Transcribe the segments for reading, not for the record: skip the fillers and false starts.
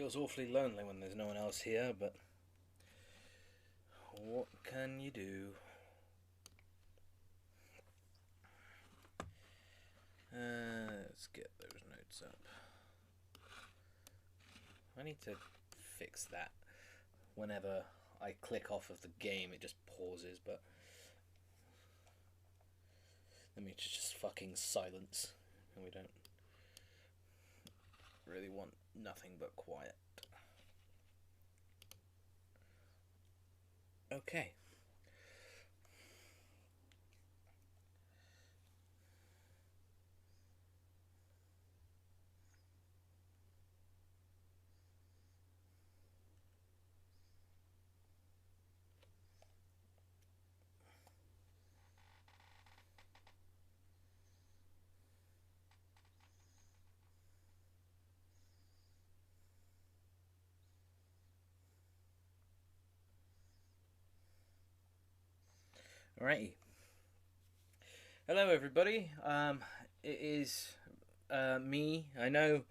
feels awfully lonely when there's no one else here, but what can you do? Let's get those notes up. I need to fix that. Whenever I click off of the game, it just pauses, but let me just fucking silence, and we don't really want nothing but quiet. Okay. Alrighty. Hello, everybody. It is me. I know.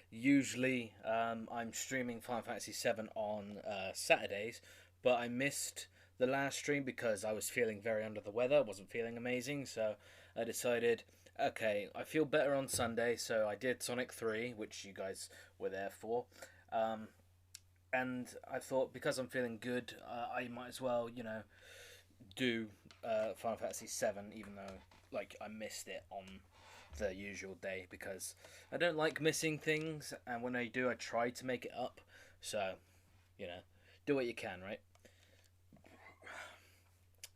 Usually, I'm streaming Final Fantasy VII on Saturdays, but I missed the last stream because I was feeling very under the weather. Wasn't feeling amazing, so I decided, okay, I feel better on Sunday. So I did Sonic 3, which you guys were there for. And I thought because I'm feeling good, I might as well, do Final Fantasy VII, even though I missed it on the usual day because I don't like missing things, and when I do, I try to make it up. So, do what you can, right?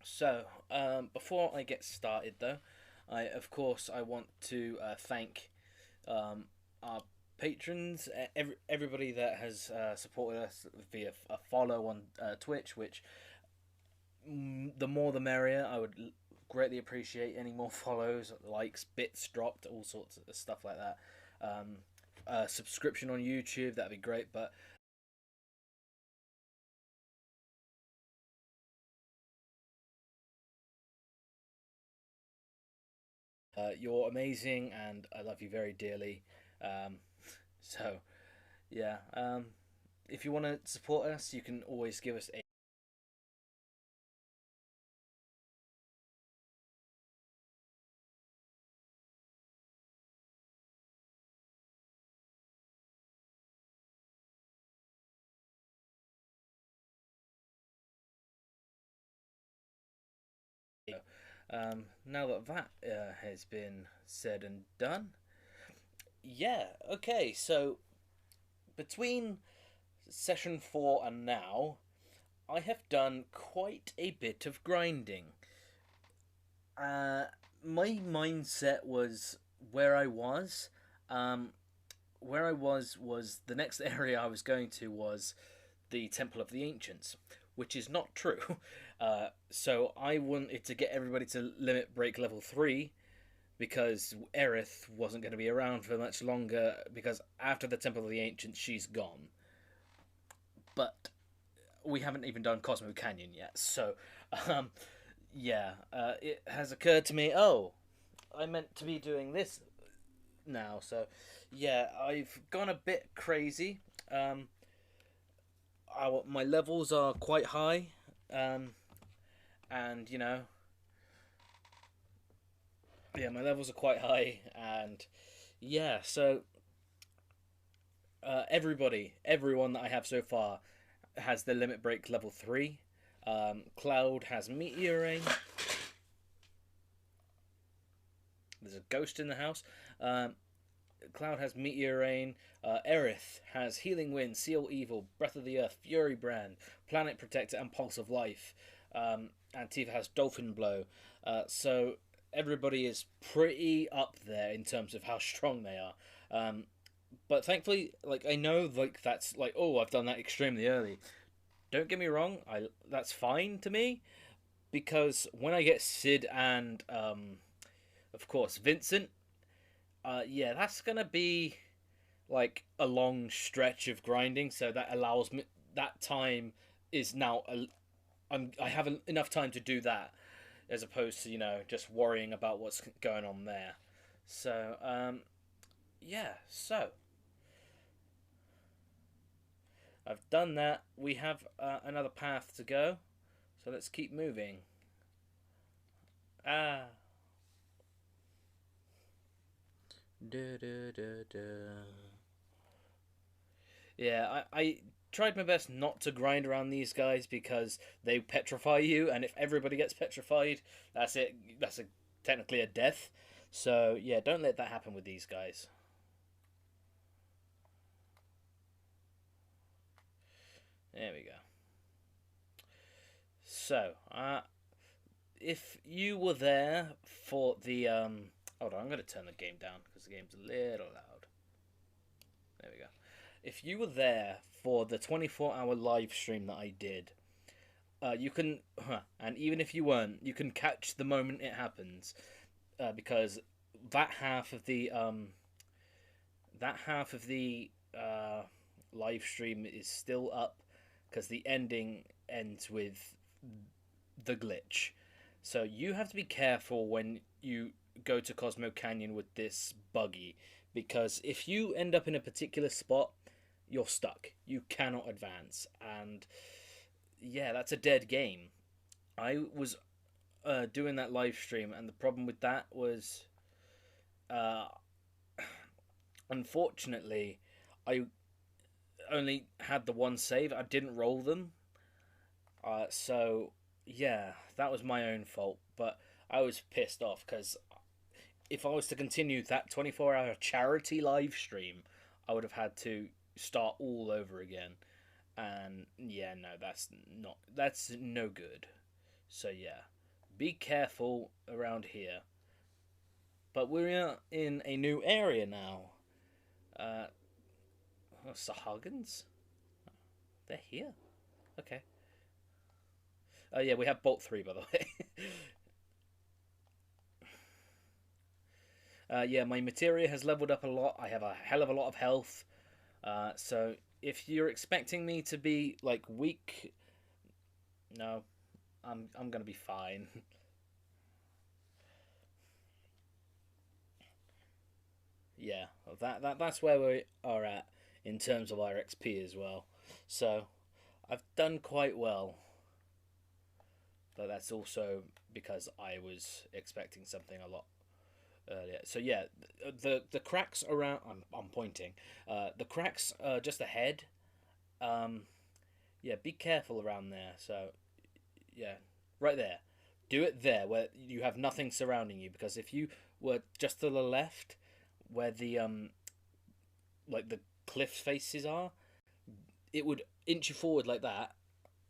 So, before I get started, though, I want to thank our patrons, everybody that has supported us via a follow on Twitch, which the more the merrier. I would greatly appreciate any more follows, likes, bits dropped, all sorts of stuff like that. Subscription on YouTube, that'd be great. But you're amazing, and I love you very dearly. So, yeah. If you want to support us, you can always give us a now that has been said and done, yeah, okay, so between session 4 and now, I have done quite a bit of grinding. Uh, my mindset was where I was. Um, where I was the next area I was going to was the Temple of the Ancients, which is not true. So I wanted to get everybody to limit break level 3 because Aerith wasn't going to be around for much longer because after the Temple of the Ancients, she's gone. But we haven't even done Cosmo Canyon yet, so um, yeah, it has occurred to me. Oh, I meant to be doing this now, so yeah, I've gone a bit crazy. My levels are quite high, and yeah, my levels are quite high, and yeah, so everyone that I have so far has the limit break level 3. Cloud has Meteor Rain. There's a ghost in the house. Cloud has Meteor Rain. Aerith has Healing Wind, Seal Evil, Breath of the Earth, Fury Brand, Planet Protector, and Pulse of Life. And Tifa has Dolphin Blow. So everybody is pretty up there in terms of how strong they are. But thankfully, I know, that's oh, I've done that extremely early. Don't get me wrong, that's fine to me because when I get Sid and of course Vincent, yeah, that's gonna be a long stretch of grinding. So that allows me that time is now. I have enough time to do that as opposed to just worrying about what's going on there. So yeah, so I've done that. We have another path to go, so let's keep moving. Ah. Da, da, da, da. Yeah, I tried my best not to grind around these guys because they petrify you, and if everybody gets petrified, that's it. That's technically a death. So yeah, don't let that happen with these guys. There we go. So, if you were there for the hold on, I'm going to turn the game down because the game's a little loud. There we go. If you were there for the 24-hour live stream that I did, you can, and even if you weren't, you can catch the moment it happens, because that half of the live stream is still up because the ending ends with the glitch. So you have to be careful when you go to Cosmo Canyon with this buggy, because if you end up in a particular spot, you're stuck. You cannot advance, and yeah, that's a dead game. I was doing that live stream, and the problem with that was, unfortunately, I only had the one save. I didn't roll them, so yeah, that was my own fault. But I was pissed off because if I was to continue that 24-hour charity live stream, I would have had to start all over again. And yeah, no, that's no good. So yeah, be careful around here. But we're in a new area now. Sahagans? They're here. Okay. Yeah, we have Bolt 3, by the way. Yeah, my materia has leveled up a lot. I have a hell of a lot of health. So if you're expecting me to be like weak, no, I'm gonna be fine. Yeah, that's where we are at in terms of our XP as well. So I've done quite well, but that's also because I was expecting something a lot earlier. So yeah, the cracks around. I'm pointing. The cracks just ahead. Um, yeah, be careful around there. So yeah, right there. Do it there where you have nothing surrounding you, because if you were just to the left, where the like the cliff faces are, it would inch you forward like that,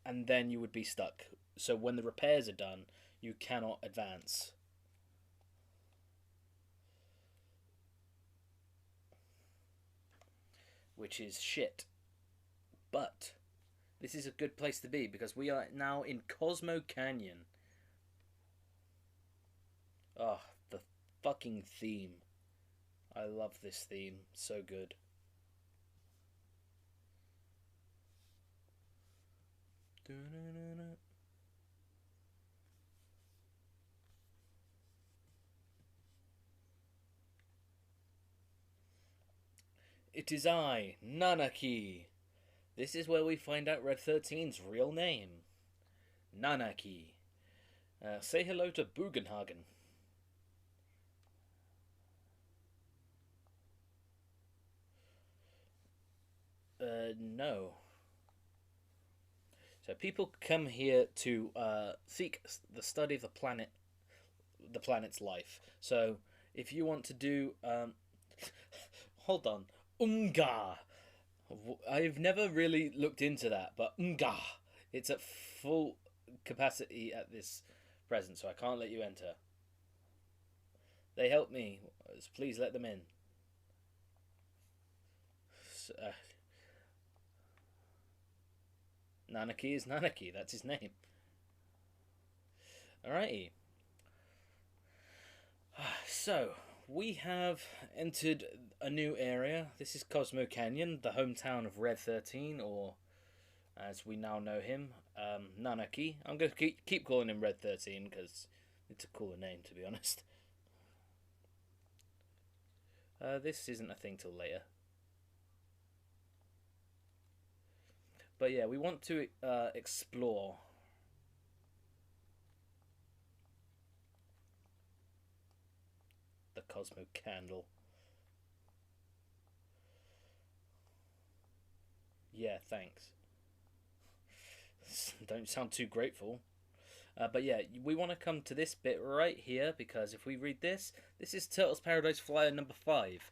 and then you would be stuck. So when the repairs are done, you cannot advance. Which is shit. But this is a good place to be because we are now in Cosmo Canyon. Oh, the fucking theme. I love this theme. So good. It is I, Nanaki. This is where we find out Red 13's real name. Nanaki. Say hello to Bugenhagen. No. So people come here to seek the study of the planet's life. So if you want to do, hold on, Unga. I've never really looked into that, but Unga, it's at full capacity at this present, so I can't let you enter. They help me. Please let them in. Nanaki is Nanaki. That's his name. Alrighty. So, we have entered a new area. This is Cosmo Canyon, the hometown of Red 13, or as we now know him, Nanaki. I'm going to keep calling him Red 13 because it's a cooler name, to be honest. This isn't a thing till later. But yeah, we want to explore. The Cosmo Candle. Yeah, thanks. Don't sound too grateful. But yeah, we want to come to this bit right here because if we read this, this is Turtles Paradise Flyer number 5.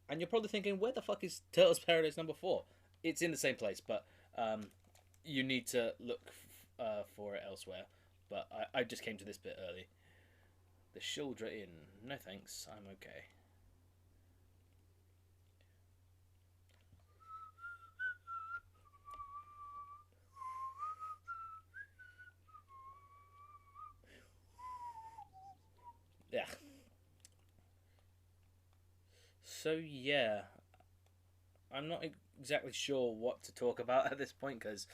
And you're probably thinking, where the fuck is Turtles Paradise number 4? It's in the same place, but you need to look for it elsewhere. But I just came to this bit early. The Shildra Inn. No thanks, I'm okay. Yeah. So yeah, I'm not exactly sure what to talk about at this point because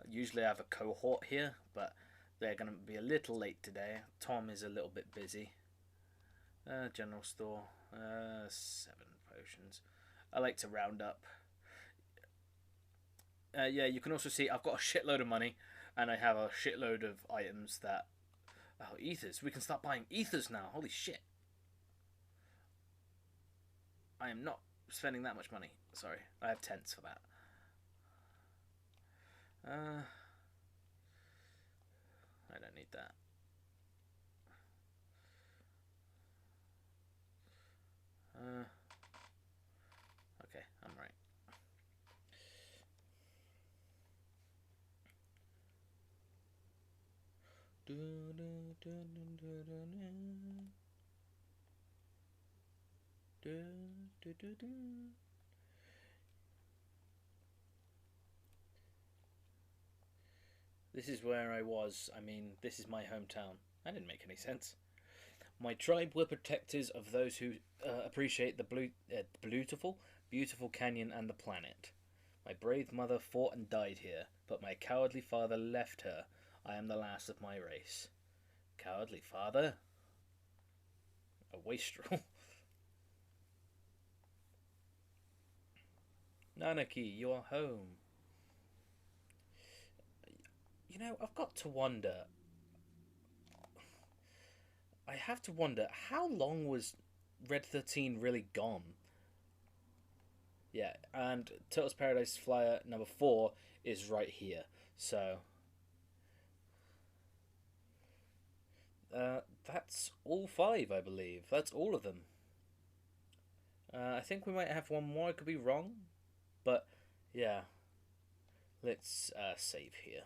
usually I have a cohort here, but they're going to be a little late today. Tom is a little bit busy. General store. 7 potions. I like to round up. Yeah, you can also see I've got a shitload of money and I have a shitload of items that... Oh, ethers. We can start buying ethers now. Holy shit. I am not spending that much money. Sorry, I have tents for that. I don't need that. Okay, I'm right. This is where I was. I mean, this is my hometown. That didn't make any sense. My tribe were protectors of those who appreciate the beautiful canyon and the planet. My brave mother fought and died here, but my cowardly father left her. I am the last of my race. Cowardly father? A wastrel. Nanaki, you are home. You know, I've got to wonder. I have to wonder, how long was Red 13 really gone? Yeah, and Turtles Paradise Flyer number 4 is right here. So, that's all 5, I believe. That's all of them. I think we might have one more. I could be wrong, but yeah. Let's save here.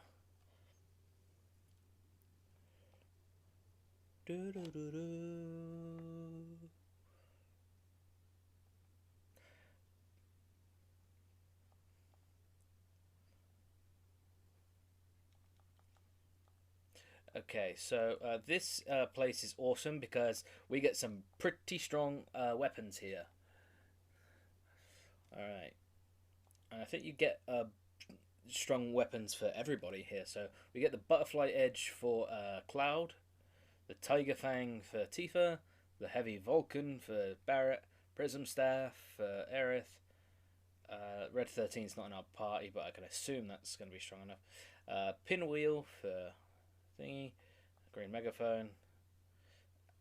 Okay, so this place is awesome because we get some pretty strong weapons here. Alright. And I think you get strong weapons for everybody here. So we get the Butterfly Edge for Cloud, the Tiger Fang for Tifa, the Heavy Vulcan for Barrett, Prism Staff for Aerith. Red 13 is not in our party, but I can assume that's going to be strong enough. Pinwheel for Thingy, Green Megaphone.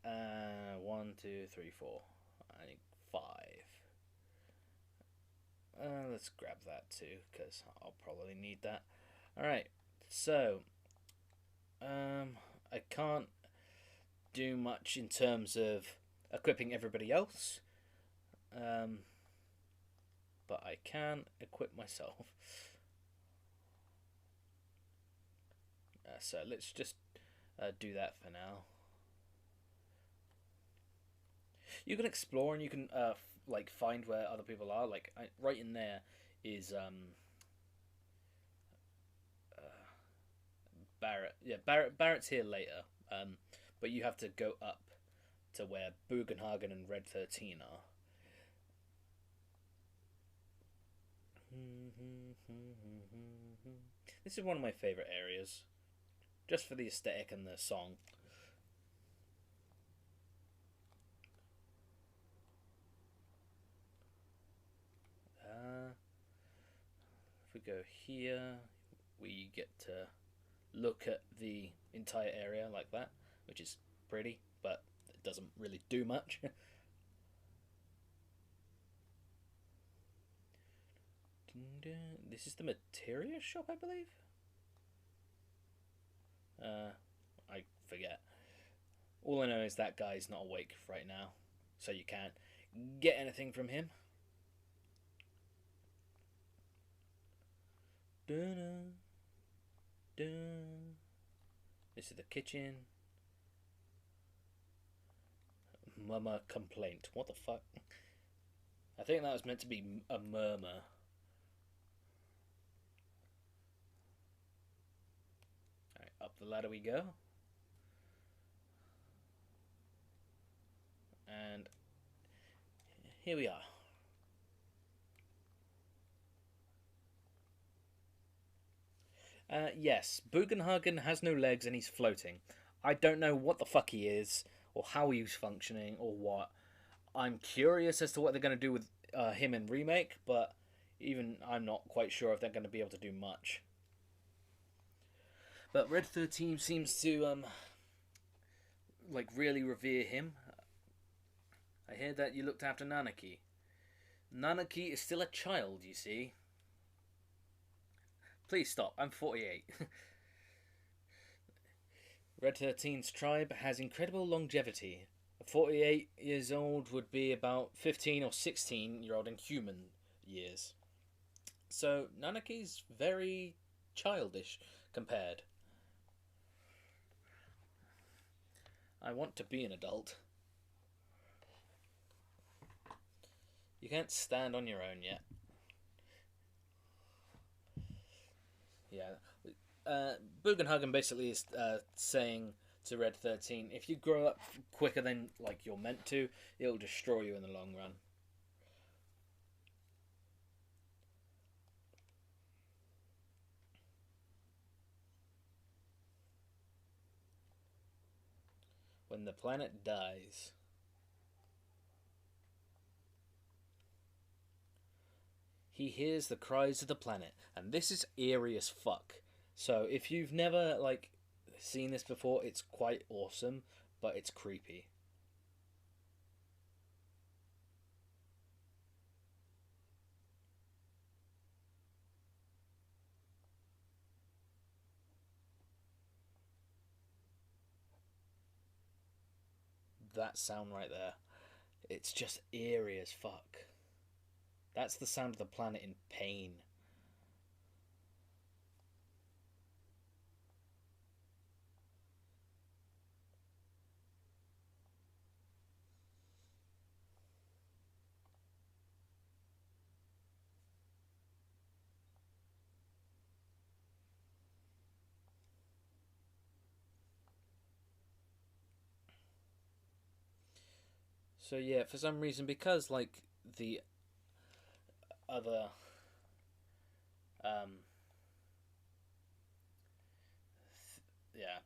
1, 2, 3, 4. I think 5. Let's grab that too, because I'll probably need that. Alright, so I can't do much in terms of equipping everybody else, but I can equip myself. So let's just do that for now. You can explore and you can like find where other people are. Like right in there is Barrett. Yeah, Barrett's here later. But you have to go up to where Bugenhagen and Red 13 are. This is one of my favourite areas, just for the aesthetic and the song. If we go here, we get to look at the entire area like that, which is pretty, but it doesn't really do much. This is the materia shop, I believe? I forget. All I know is that guy's not awake right now, so you can't get anything from him. Dun, dun. This is the kitchen. Mama complaint. What the fuck? I think that was meant to be a murmur. Alright, up the ladder we go. And here we are. Yes, Bugenhagen has no legs and he's floating. I don't know what the fuck he is, or how he's functioning, or what. I'm curious as to what they're going to do with him in Remake, but even I'm not quite sure if they're going to be able to do much. But Red 13 seems to, like, really revere him. I hear that you looked after Nanaki. Nanaki is still a child, you see. Please stop, I'm 48. Red 13's tribe has incredible longevity. 48 years old would be about 15 or 16-year-old in human years. So Nanaki's very childish compared. I want to be an adult. You can't stand on your own yet. Yeah. Bugenhagen basically is saying to Red 13, if you grow up quicker than like you're meant to, it'll destroy you in the long run. When the planet dies. He hears the cries of the planet, and this is eerie as fuck. So if you've never like seen this before, it's quite awesome, but it's creepy. That sound right there, it's just eerie as fuck. That's the sound of the planet in pain. So yeah, for some reason, because like the other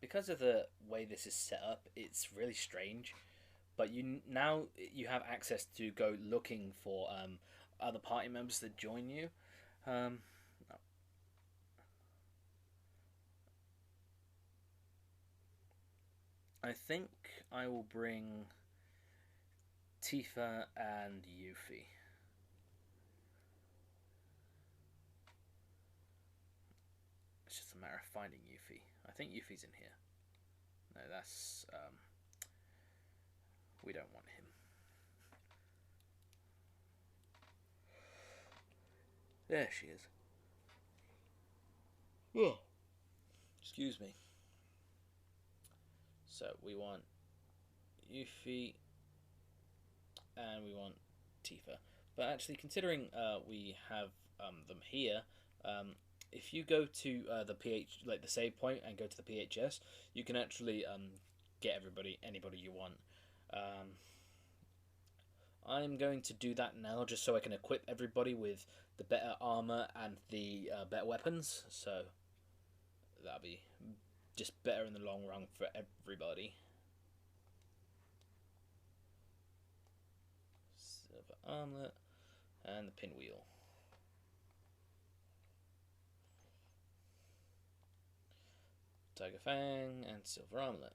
because of the way this is set up, it's really strange. But now you have access to go looking for other party members that join you. I think I will bring Tifa and Yuffie. It's just a matter of finding Yuffie. I think Yuffie's in here. No, that's we don't want him. There she is. Oh, excuse me. So we want Yuffie and we want Tifa. But actually, considering we have them here, if you go to the the save point and go to the PHS, you can actually get anybody you want. I'm going to do that now just so I can equip everybody with the better armor and the better weapons. So that'll be just better in the long run for everybody. Silver armlet and the pinwheel. Tiger Fang, and Silver Armlet.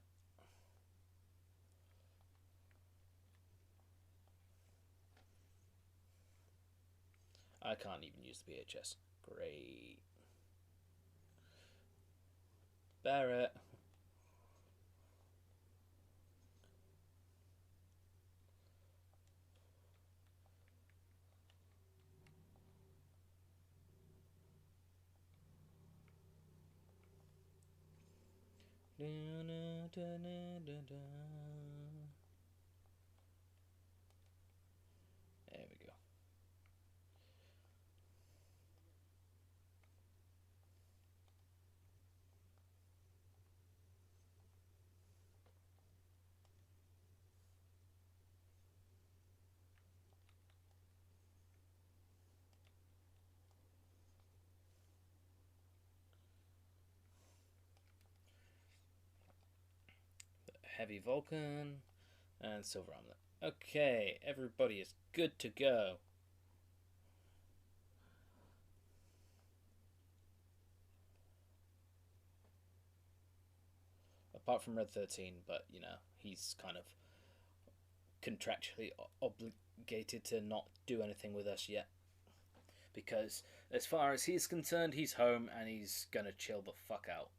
I can't even use the VHS. Great. Barrett. There we go. Heavy Vulcan and Silver Armlet. Okay, everybody is good to go. Apart from Red 13, but you know, he's kind of contractually obligated to not do anything with us yet. Because as far as he's concerned, he's home and he's gonna chill the fuck out.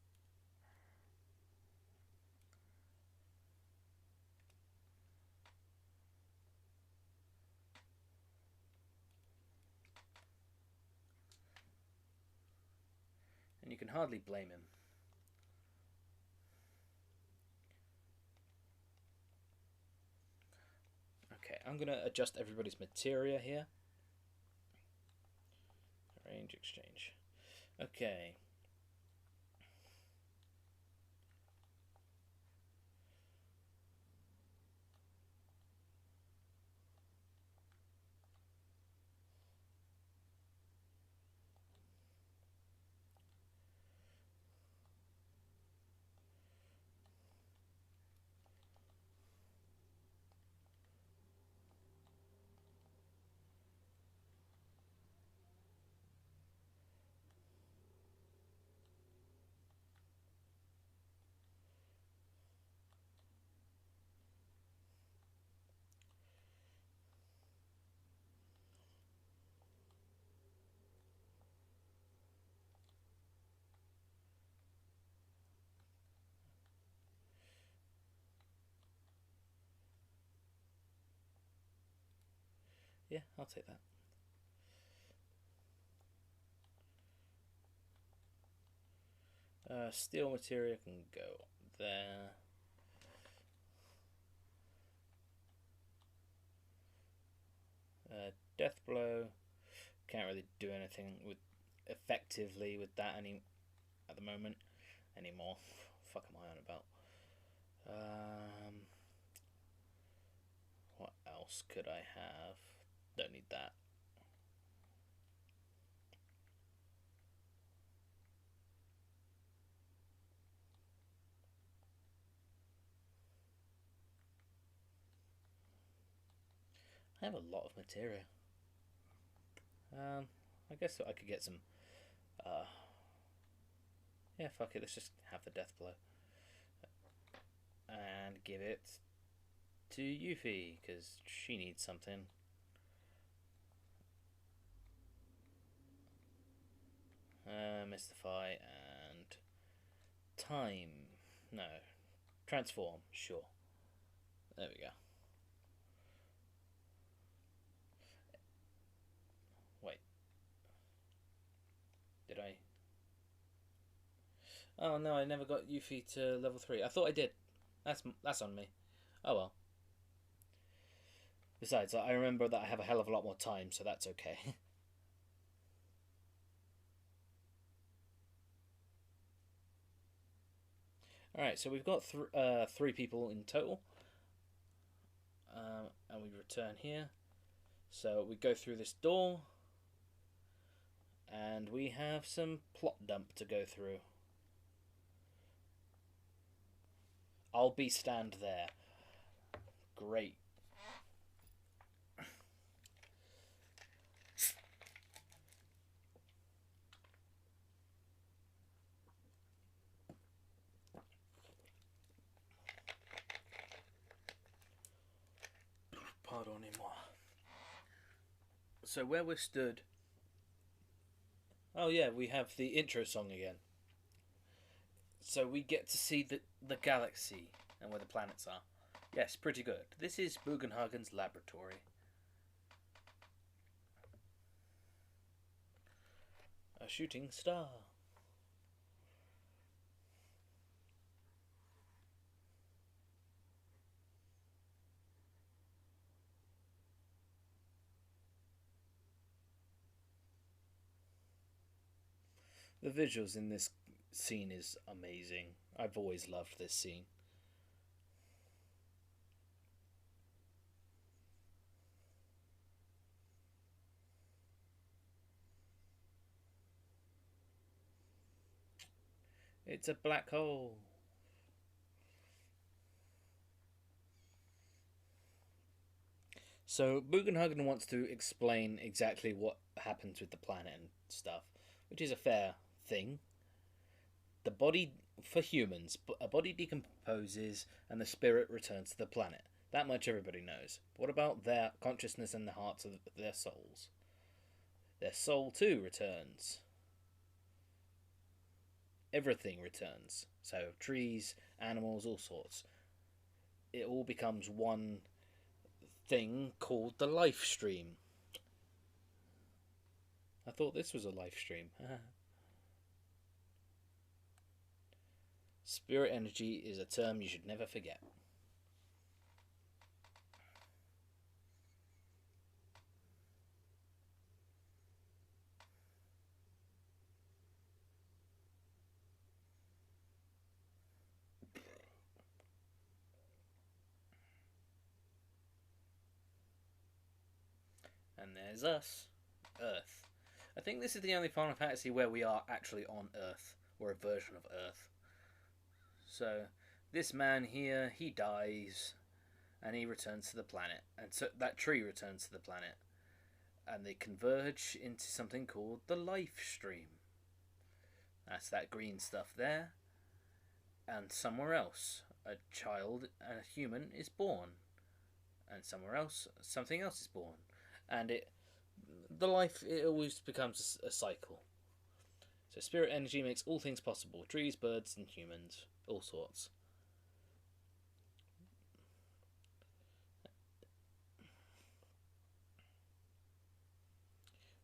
And you can hardly blame him. Okay, I'm going to adjust everybody's materia here. Arrange exchange. Okay. Yeah, I'll take that. Steel materia can go there. Death blow. Can't really do anything with effectively with that at the moment anymore. Fuck am I on about? What else could I have? Don't need that. I have a lot of materia. I guess I could get some. Yeah, fuck it. Let's just have the death blow and give it to Yuffie because she needs something. Mystify and time. No, transform. Sure. There we go. Wait. Did I? Oh no, I never got Yuffie to level 3. I thought I did. That's on me. Oh well. Besides, I remember that I have a hell of a lot more time, so that's okay. Alright, so we've got 3 people in total. And we return here. So we go through this door. And we have some plot dump to go through. I'll be stand there. Great. pardonnez-moi. So where we're stood... Oh yeah, we have the intro song again. So we get to see the galaxy and where the planets are. Yes, pretty good. This is Bugenhagen's laboratory. A shooting star. The visuals in this scene is amazing. I've always loved this scene. It's a black hole. So Bugenhagen wants to explain exactly what happens with the planet and stuff, which is a fair thing. The body, for humans, a body decomposes and the spirit returns to the planet. That much everybody knows. But what about their consciousness and the hearts of their souls? Their soul too returns. Everything returns. So trees, animals, all sorts. It all becomes one thing called the life stream. I thought this was a life stream. Spirit energy is a term you should never forget. And there's us, Earth. I think this is the only Final Fantasy where we are actually on Earth, or a version of Earth. So, this man here, he dies, and he returns to the planet. And so that tree returns to the planet. And they converge into something called the life stream. That's that green stuff there. And somewhere else, a child, a human, is born. And somewhere else, something else is born. And it always becomes a cycle. So spirit energy makes all things possible. Trees, birds, and humans. All sorts.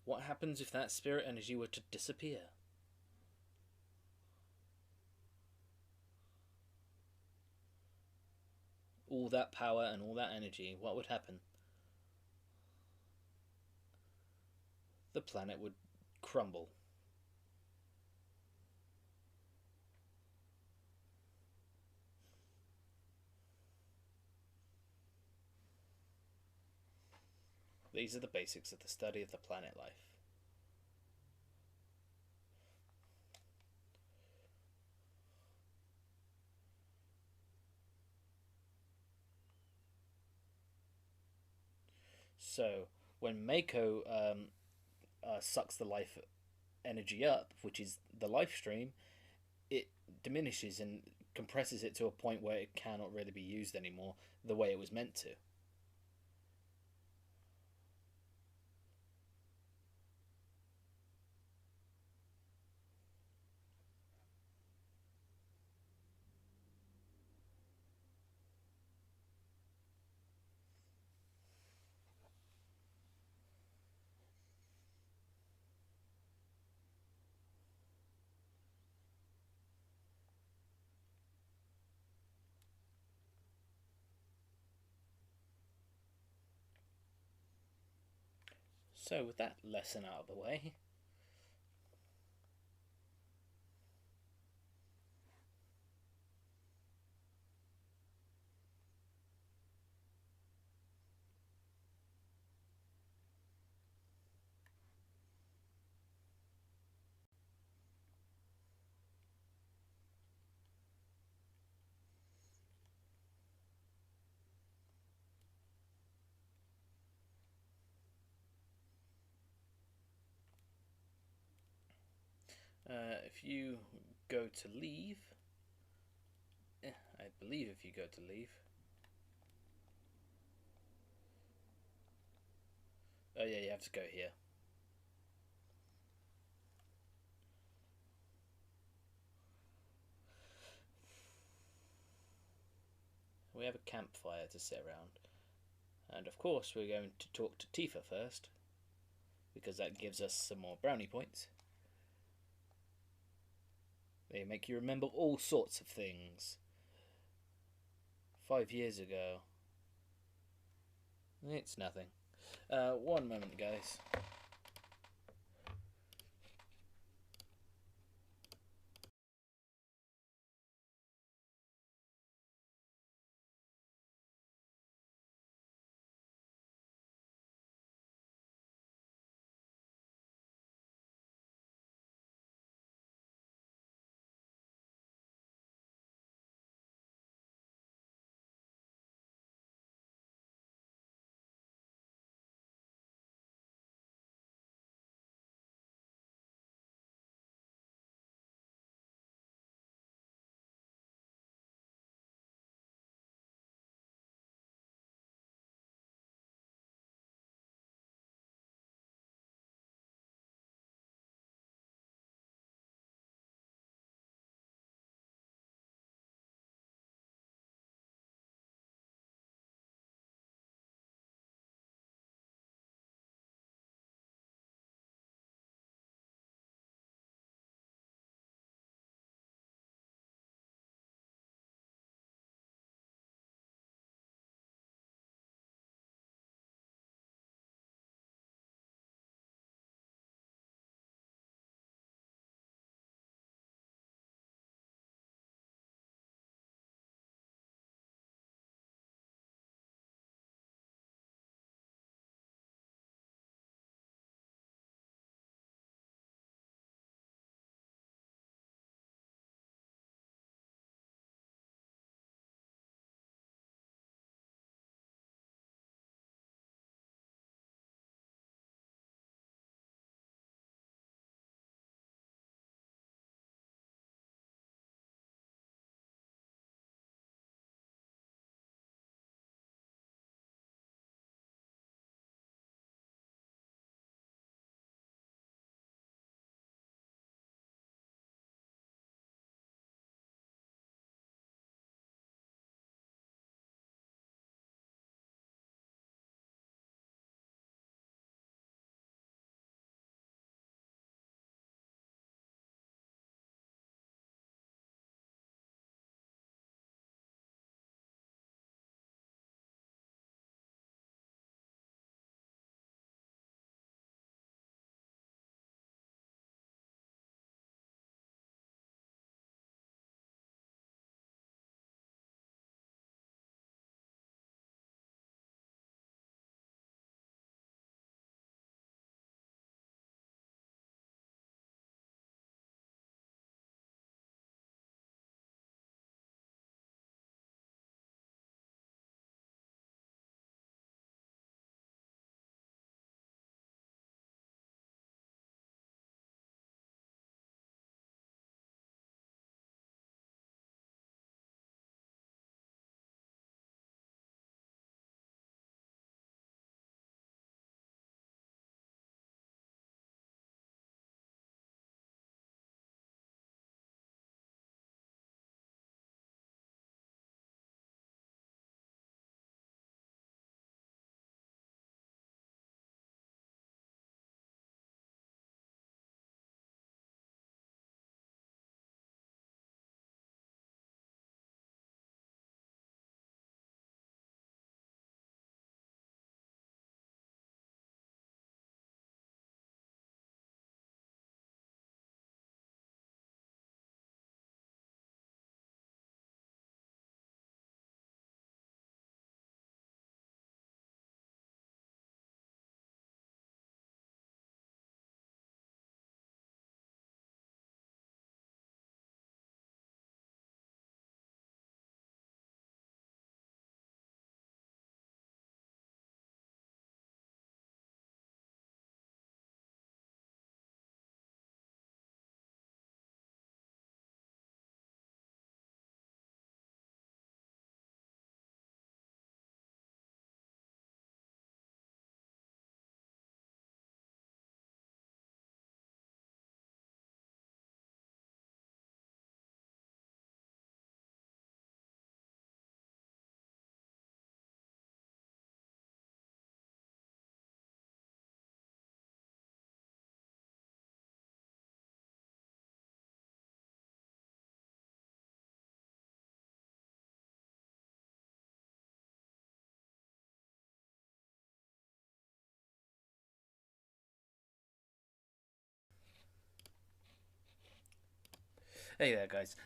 What happens if that spirit energy were to disappear? All that power and all that energy, what would happen? The planet would crumble. These are the basics of the study of the planet life. So, when Mako sucks the life energy up, which is the life stream, it diminishes and compresses it to a point where it cannot really be used anymore the way it was meant to. So, with that lesson out of the way, if you go to leave, I believe if you go to leave, Oh yeah, you have to go here. We have a campfire to sit around. And of course we're going to talk to Tifa first, because that gives us some more brownie points. They make you remember all sorts of things. 5 years ago. It's nothing. One moment, guys. Hey there, guys.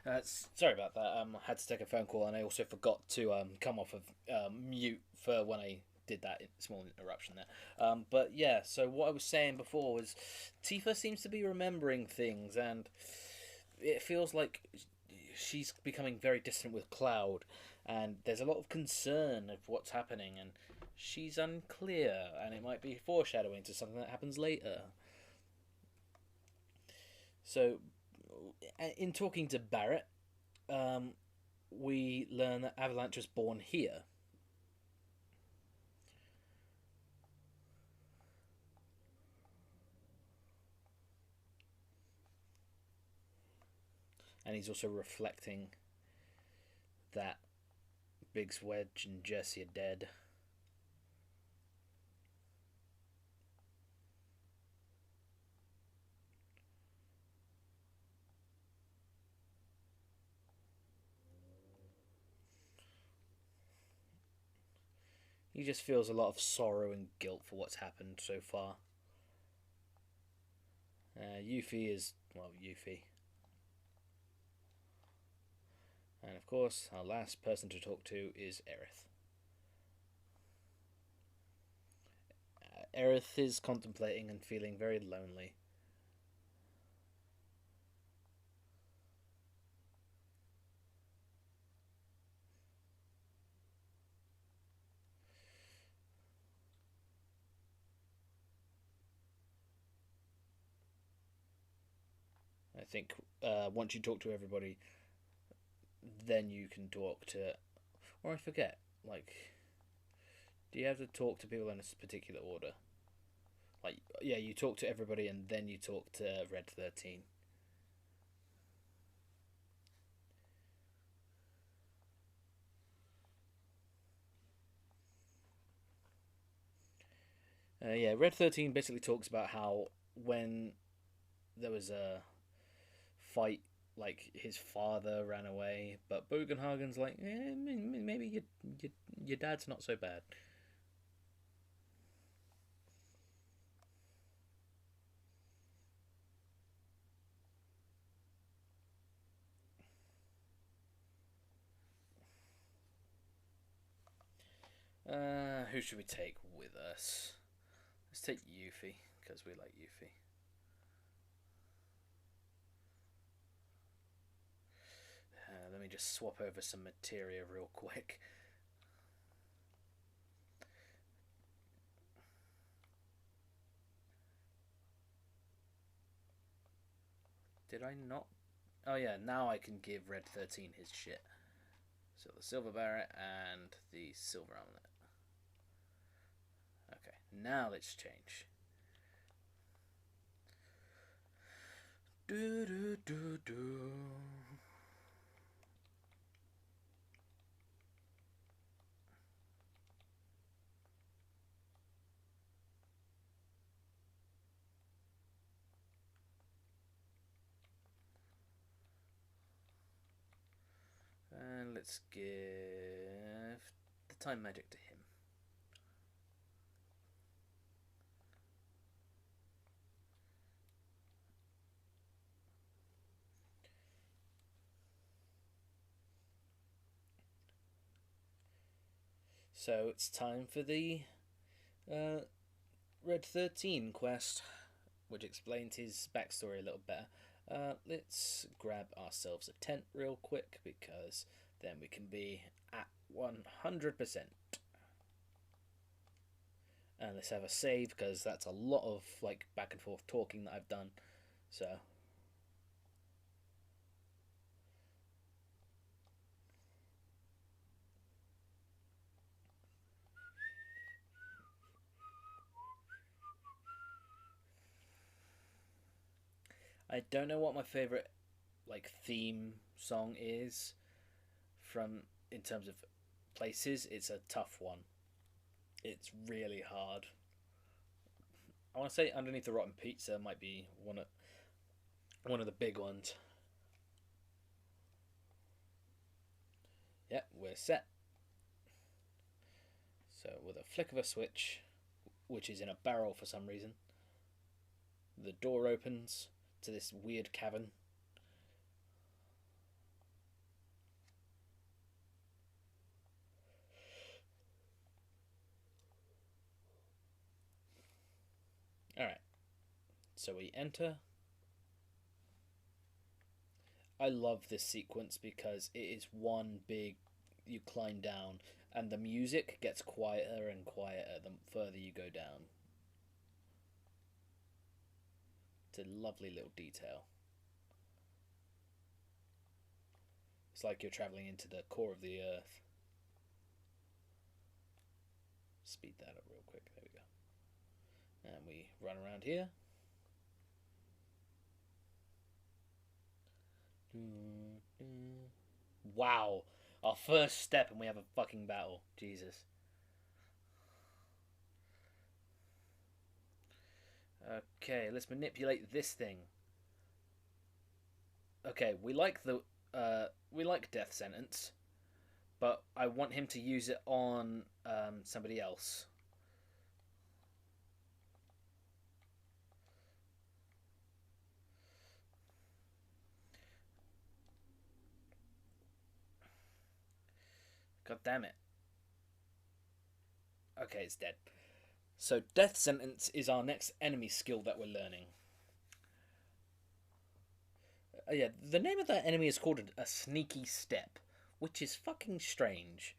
Sorry about that. I had to take a phone call, and I also forgot to come off of mute for when I did that small interruption there. But yeah, so what I was saying before was Tifa seems to be remembering things, and it feels like she's becoming very distant with Cloud, and there's a lot of concern of what's happening, and she's unclear, and it might be foreshadowing to something that happens later. So, in talking to Barrett, um, we learn that Avalanche was born here. And he's also reflecting that Biggs, Wedge, and Jesse are dead. He just feels a lot of sorrow and guilt for what's happened so far. Yuffie is, well, Yuffie. And of course, our last person to talk to is Aerith. Aerith is contemplating and feeling very lonely. I think once you talk to everybody, then you can talk to. Or I forget, like, do you have to talk to people in a particular order? Like, yeah, you talk to everybody and then you talk to Red 13. Yeah, Red 13 basically talks about how when there was a fight, like his father ran away, but Bogenhagen's like, maybe your dad's not so bad. Who should we take with us? Let's take Yuffie, because we like Yuffie. Let me just swap over some materia real quick. Did I not? Oh yeah, now I can give Red 13 his shit. So the Silver Barret and the Silver Amulet. Okay, now let's change. Do do do do. And let's give the time magic to him. So it's time for the Red 13 quest, which explains his backstory a little better. Let's grab ourselves a tent real quick because then we can be at 100%. And let's have a save because that's a lot of like back and forth talking that I've done. So I don't know what my favorite like theme song is from in terms of places. It's a tough one. It's really hard. I want to say Underneath the Rotten Pizza might be one of the big ones. Yep, we're set. So with a flick of a switch, which is in a barrel for some reason, the door opens to this weird cavern. So we enter. I love this sequence because it is one big, you climb down and the music gets quieter and quieter the further you go down. It's a lovely little detail. It's like you're traveling into the core of the earth. Speed that up real quick. There we go. And we run around here. Wow. Our first step and we have a fucking battle. Jesus. Okay, let's manipulate this thing. Okay, we like death sentence, but I want him to use it on somebody else. God damn it. Okay, it's dead. So death sentence is our next enemy skill that we're learning. Yeah, the name of that enemy is called a sneaky step, which is fucking strange,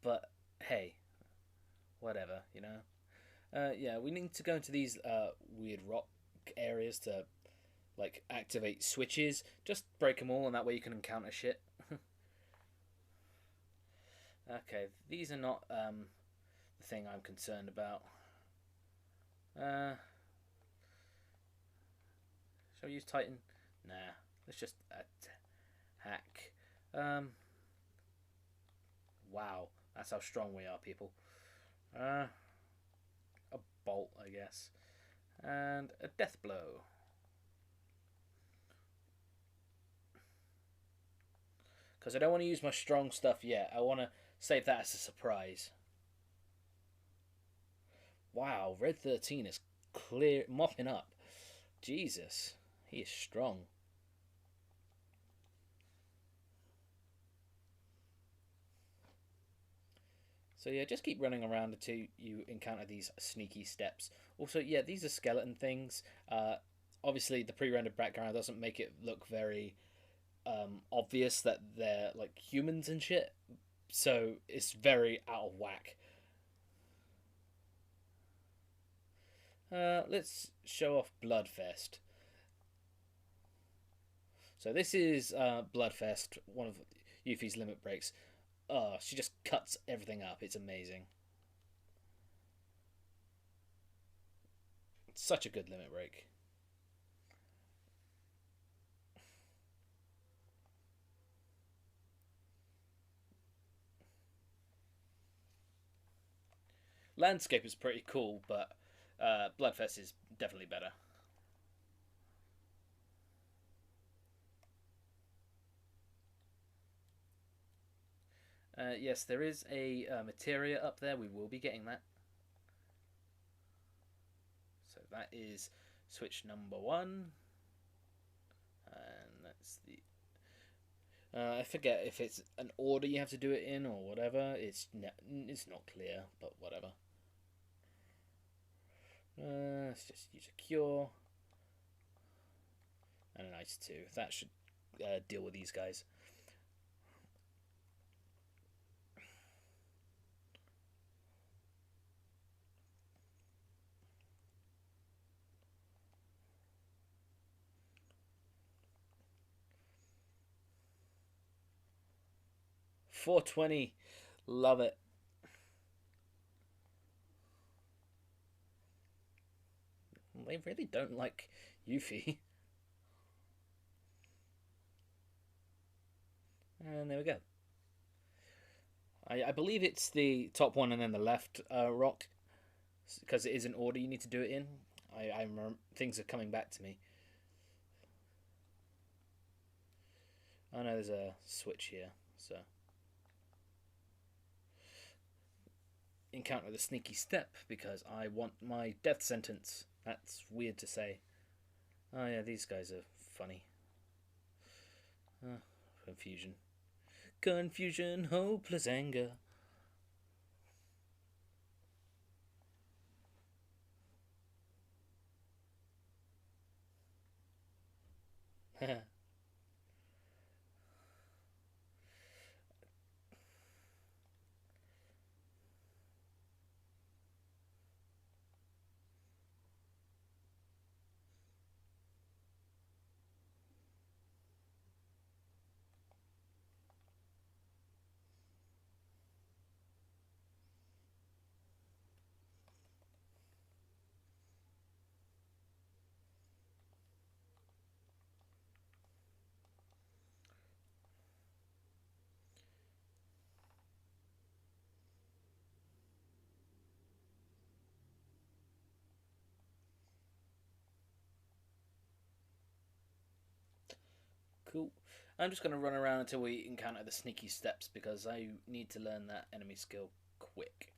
but hey, whatever, you know. Yeah, we need to go into these weird rock areas to like activate switches. Just break them all, and that way you can encounter shit. Okay, these are not the thing I'm concerned about. Shall we use Titan? Nah, let's just attack. Wow, that's how strong we are, people. A bolt, I guess, and a death blow. Because I don't want to use my strong stuff yet. I want to save that as a surprise. Wow, Red 13 is clear mopping up. Jesus, he is strong. So yeah, just keep running around until you encounter these sneaky steps. Also, yeah, these are skeleton things. Obviously, the pre-rendered background doesn't make it look very obvious that they're like humans and shit. So it's very out of whack. Let's show off Bloodfest. So this is Bloodfest, one of Yuffie's limit breaks. Oh, she just cuts everything up. It's amazing. It's such a good limit break. Landscape is pretty cool, but Bloodfest is definitely better. Yes, there is a materia up there. We will be getting that. So that is switch number 1. And that's the... I forget if it's an order you have to do it in or whatever. It's not clear, but whatever. Let's just use a cure. And an ice 2. That should deal with these guys. $4.20, love it. They really don't like Yuffie. And there we go. I believe it's the top one and then the left rock, because it is an order you need to do it in. I remember things are coming back to me. Oh no, there's a switch here, so. Encounter the sneaky step because I want my death sentence. That's weird to say. Oh yeah, these guys are funny. Confusion. Confusion, hopeless anger. Cool. I'm just going to run around until we encounter the sneaky steps because I need to learn that enemy skill quick.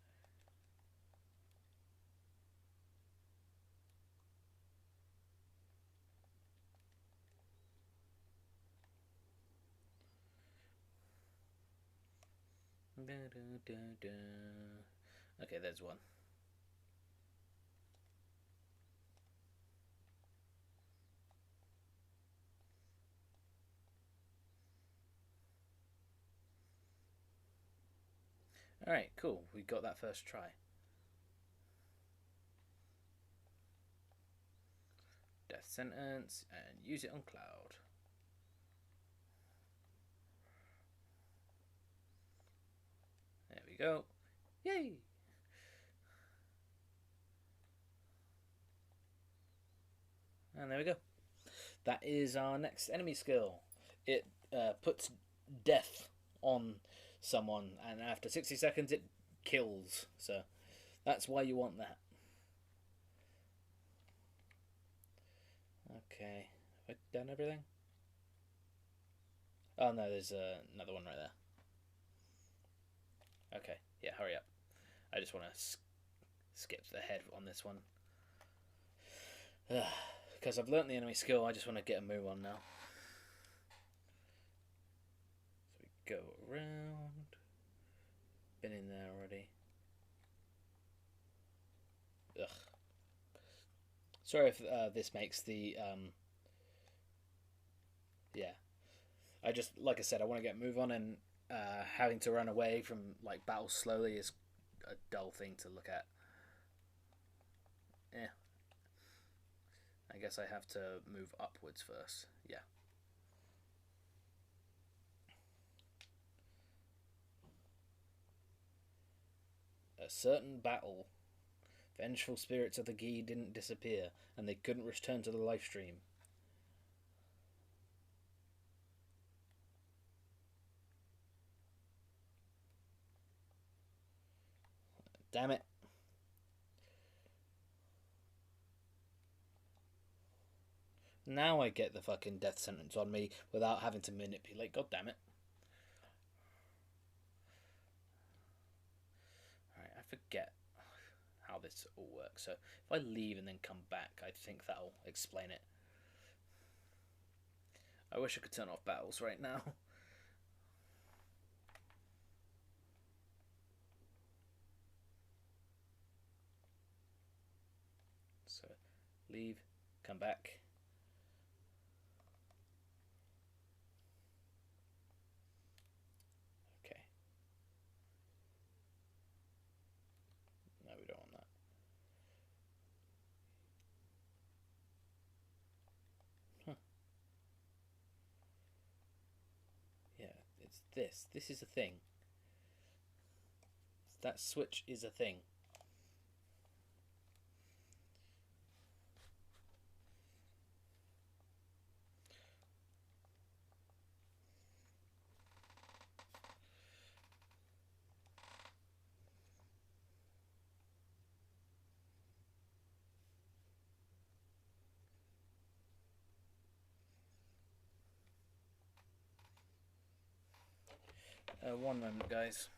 Okay, there's one. Alright, cool. We got that first try. Death sentence and use it on Cloud. There we go. Yay! And there we go. That is our next enemy skill. It puts death on someone, and after 60 seconds it kills. So that's why you want that. Okay. Have I done everything? Oh no, there's another one right there. Okay, yeah, hurry up. I just want to skip the head on this one. Because I've learnt the enemy skill, I just want to get a move on now. So we go around. Been in there already. Ugh. Sorry if this makes the yeah. I just, like I said, I want to get a move on, and having to run away from like battles slowly is a dull thing to look at. Yeah. I guess I have to move upwards first. Yeah. A certain battle. Vengeful spirits of the Gi didn't disappear, and they couldn't return to the Livestream. Damn it. Now I get the fucking death sentence on me without having to manipulate. God damn it. Alright, I forget how this all works. So if I leave and then come back, I think that'll explain it. I wish I could turn off battles right now. So leave, come back. Okay. No, we don't want that. Huh. Yeah, it's this. This is a thing. That switch is a thing. One moment, guys.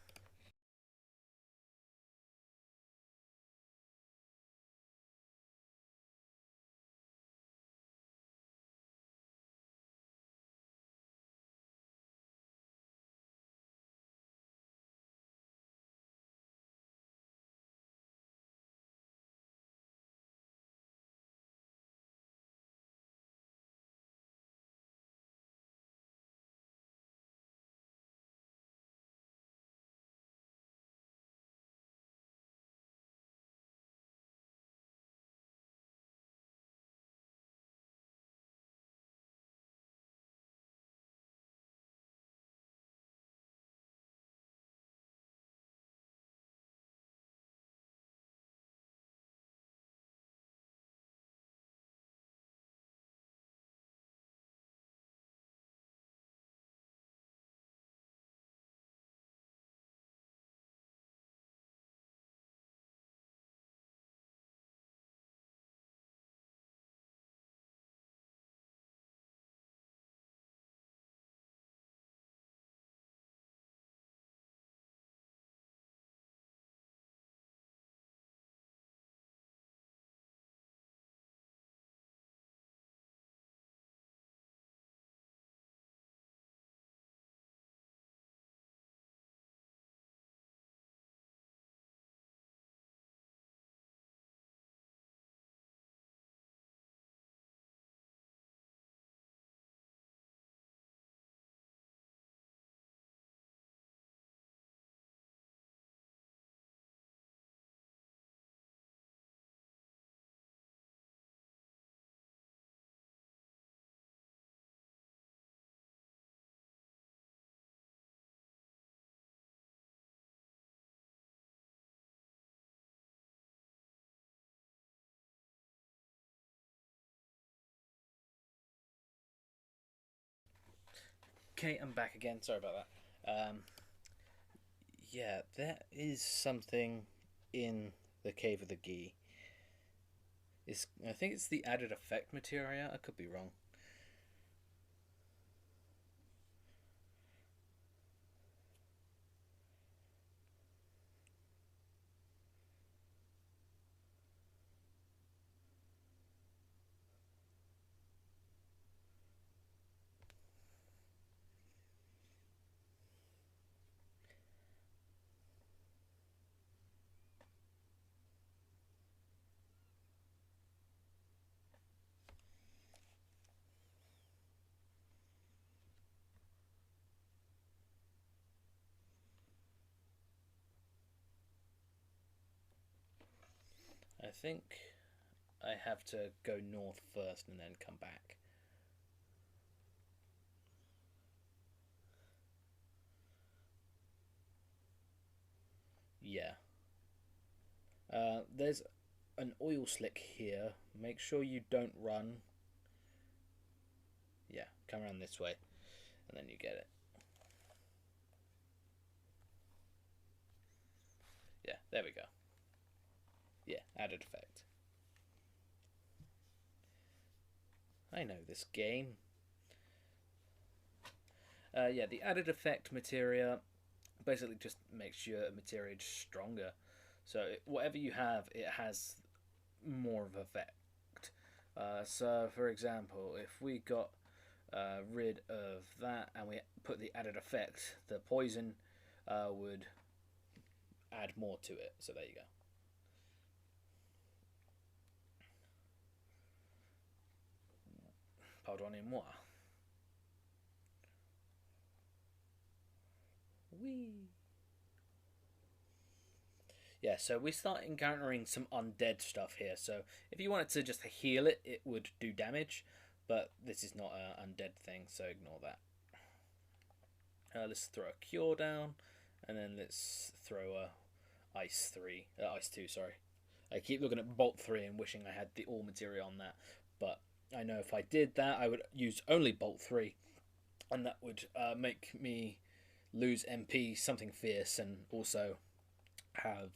Okay, I'm back again. Sorry about that. Yeah, there is something in the Cave of the Gi. I think it's the added effect materia. I could be wrong. I think I have to go north first and then come back. Yeah. There's an oil slick here. Make sure you don't run. Yeah, come around this way, and then you get it. Yeah, there we go. Yeah, added effect. I know this game. Yeah, the added effect materia basically just makes your materia stronger. So whatever you have, it has more of effect. So, for example, if we got rid of that and we put the added effect, the poison would add more to it. So there you go. Pardonnez-moi. Whee! Yeah, so we start encountering some undead stuff here. So if you wanted to just heal it, it would do damage. But this is not an undead thing, so ignore that. Let's throw a cure down. And then let's throw a ice 2, sorry. I keep looking at bolt 3 and wishing I had the all materia on that. But I know if I did that, I would use only bolt 3. And that would make me lose MP something fierce and also have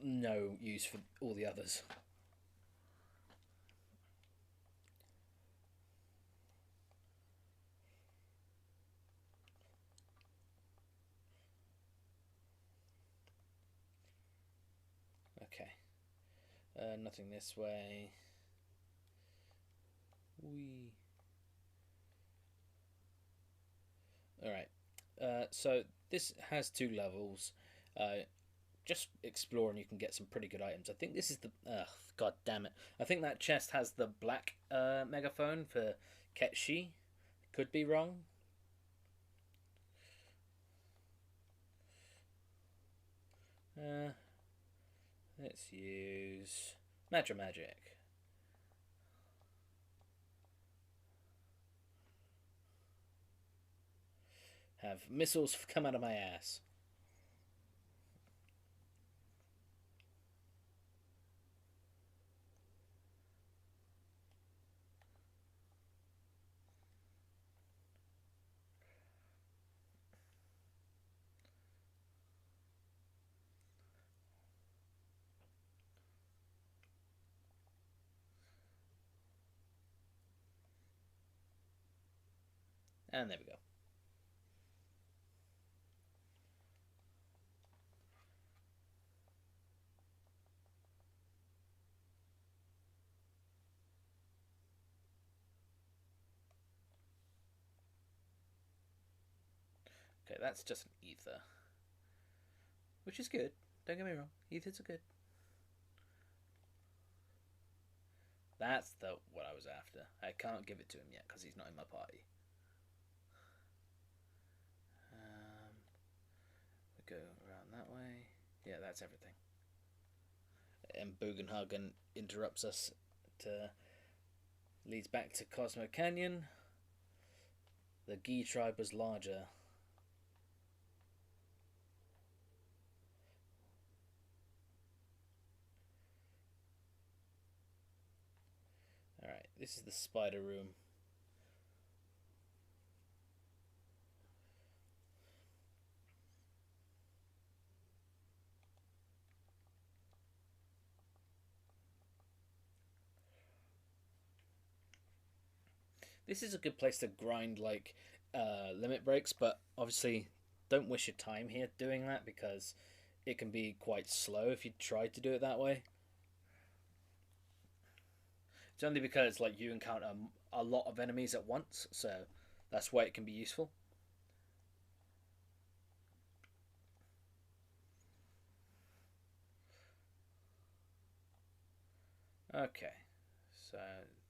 no use for all the others. Okay. Nothing this way. Whee. Alright. So this has 2 levels. Just explore and you can get some pretty good items. I think this is the... God damn it. I think that chest has the black megaphone for Ketshi. Could be wrong. Let's use Magic. Have missiles come out of my ass. And there we go. Okay, that's just an ether. Which is good. Don't get me wrong. Ethers are good. That's the what I was after. I can't give it to him yet because he's not in my party. We go around that way. Yeah, that's everything. And Bugenhagen interrupts us to leads back to Cosmo Canyon. The Gi tribe was larger. Alright, this is the spider room. This is a good place to grind like limit breaks, but obviously don't waste your time here doing that because it can be quite slow if you try to do it that way. It's only because like you encounter a lot of enemies at once, so that's why it can be useful. Okay, so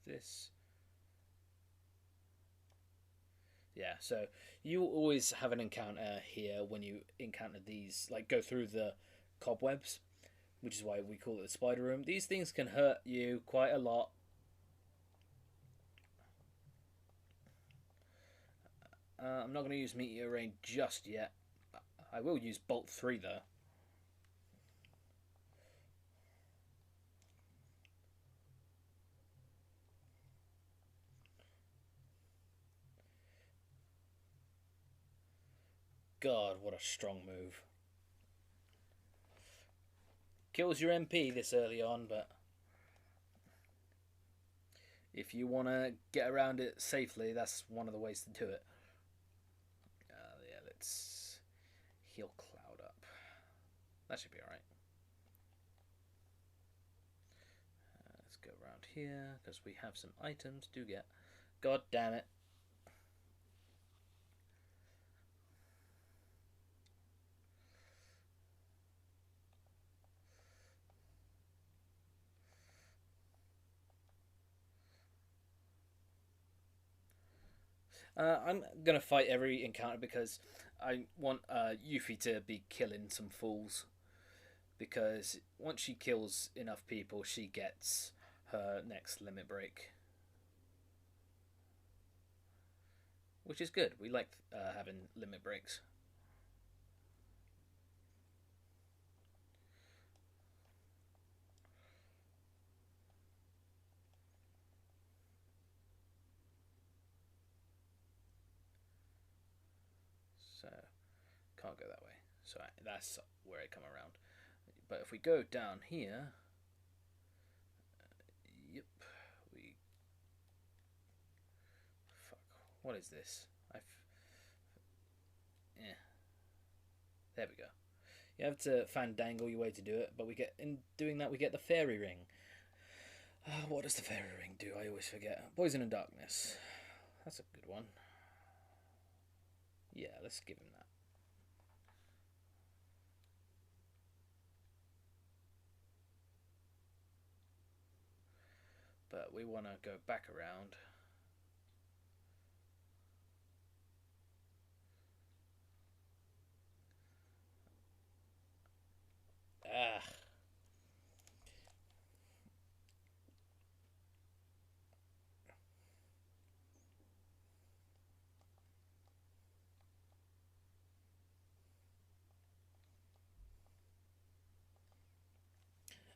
this, yeah, so you always have an encounter here when you encounter these, like go through the cobwebs, which is why we call it the spider room. These things can hurt you quite a lot. I'm not going to use Meteor Rain just yet. I will use Bolt 3 though. God, what a strong move. Kills your MP this early on, but if you want to get around it safely, that's one of the ways to do it. Yeah, let's heal Cloud up. That should be alright. Let's go around here, because we have some items to get. God damn it. I'm gonna fight every encounter because I want Yuffie to be killing some fools. Because once she kills enough people, she gets her next limit break, which is good. We like having limit breaks. So can't go that way. So that's where I come around. But if we go down here, yep, we. Fuck. What is this? Yeah. There we go. You have to fandangle your way to do it, but we get in doing that we get the fairy ring. What does the fairy ring do? I always forget. Poison and darkness. That's a good one. Yeah, let's give him that. But we want to go back around. Ah.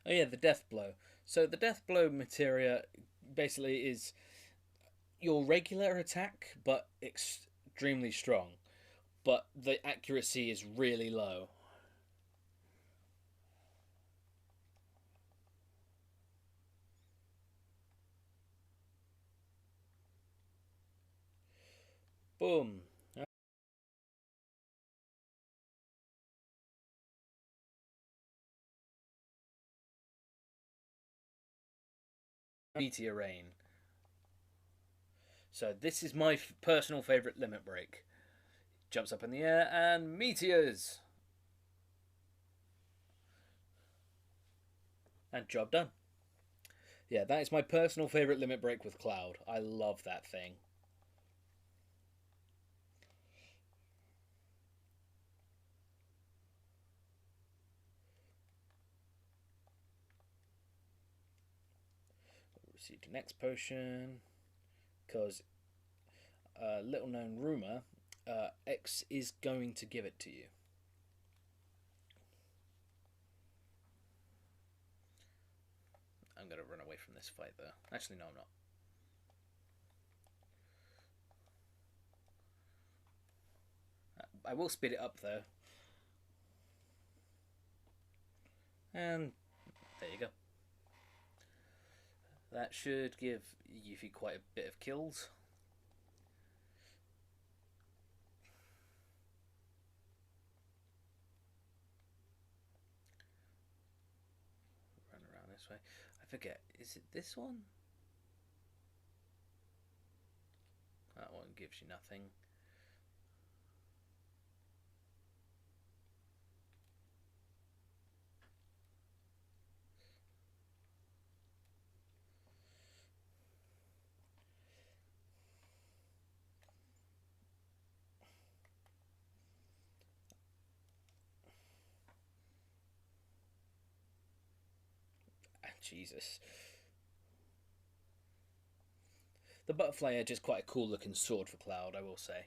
Oh yeah, the death blow. So the death blow materia basically is your regular attack, but extremely strong. But the accuracy is really low. Boom. Meteor rain. So this is my personal favourite limit break. Jumps up in the air and meteors. And job done. Yeah, that is my personal favourite limit break with Cloud. I love that thing. Receive the next potion. Because, little known rumour, X is going to give it to you. I'm going to run away from this fight though. Actually, no, I'm not. I will speed it up though. And there you go. That should give Yuffie quite a bit of kills. this way. I forget. Is it this one? That one gives you nothing. Jesus. The Butterfly Edge is quite a cool looking sword for Cloud, I will say.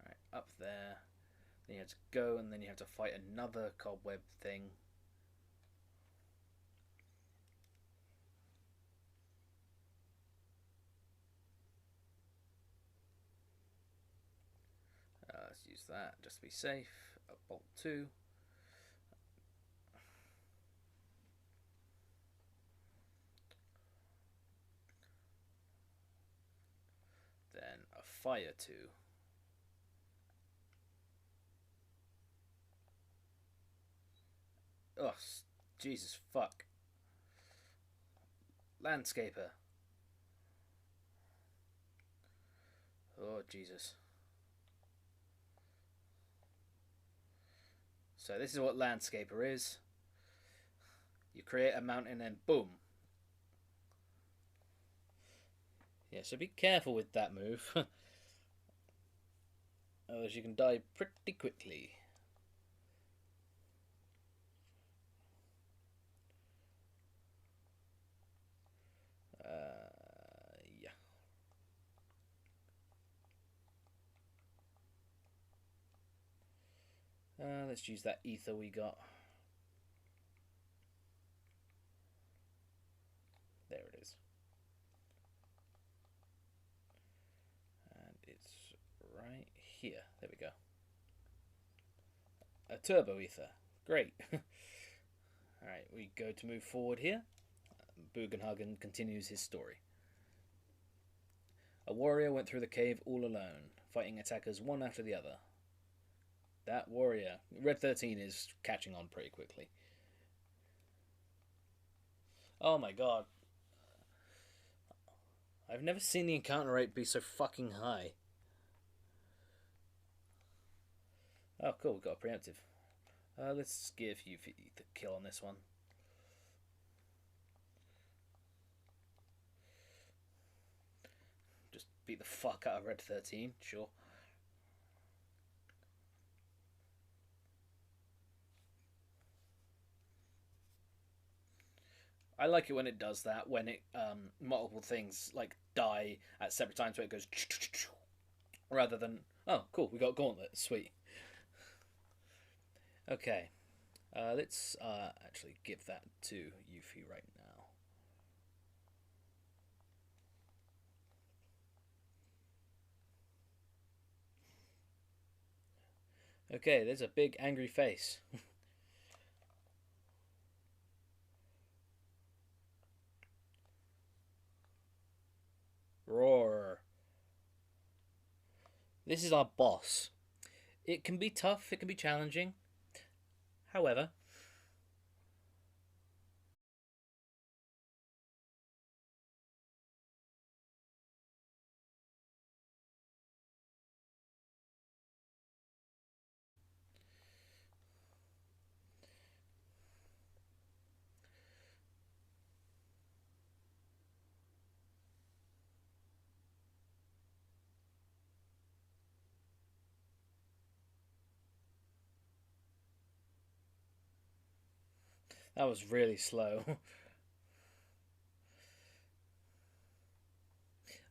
Alright, up there. Then you have to go, and then you have to fight another cobweb thing. Let's use that just to be safe. Bolt 2. Then a fire 2. Oh, Jesus fuck. Landscaper. Oh, Jesus. So this is what Landscaper is. You create a mountain and boom. Yeah, so be careful with that move. Otherwise you can die pretty quickly. Yeah. Let's use that ether we got. There it is. And it's right here. There we go. A turbo ether. Great. Alright, we go to move forward here. Bugenhagen continues his story. A warrior went through the cave all alone, fighting attackers one after the other. That warrior. Red 13 is catching on pretty quickly. Oh my god. I've never seen the encounter rate be so fucking high. Oh, cool, we've got a preemptive. Let's give you the kill on this one. Just beat the fuck out of Red 13, sure. I like it when it does that, when it multiple things like die at separate times, where it goes rather than, oh cool, we got Gauntlet, sweet. Okay, let's actually give that to Yuffie right now. Okay, there's a big angry face. Roar. This is our boss. It can be tough, it can be challenging. However, that was really slow.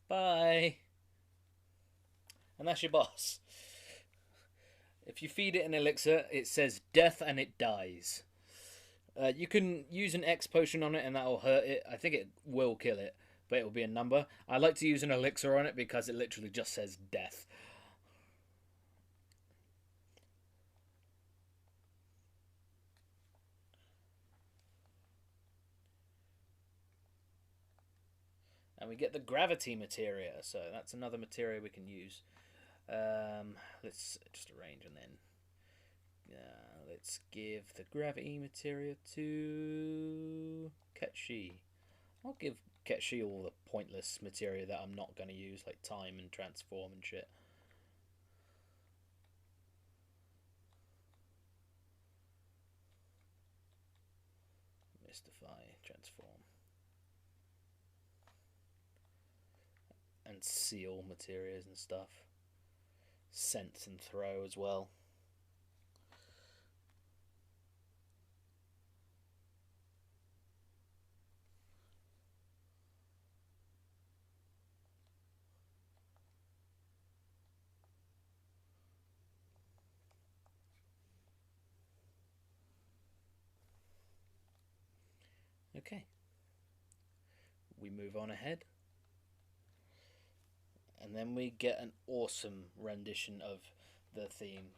Bye. And that's your boss. If you feed it an elixir, it says death and it dies. You can use an X potion on it and that'll hurt it. I think it will kill it, but it will be a number. I like to use an elixir on it because it literally just says death. And we get the gravity materia, so that's another materia we can use. Let's just arrange and then let's give the gravity materia to Ketchi. I'll give Ketchi all the pointless materia that I'm not going to use, like time and transform and shit. Mystify, transform. And seal materials and stuff. Sense and throw as well. Okay. We move on ahead. And then we get an awesome rendition of the theme.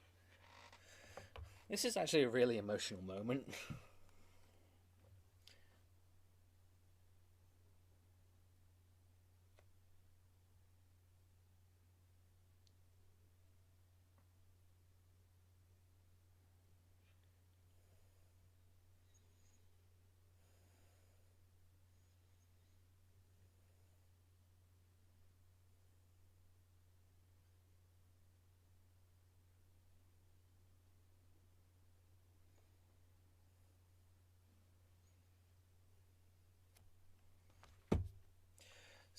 This is actually a really emotional moment.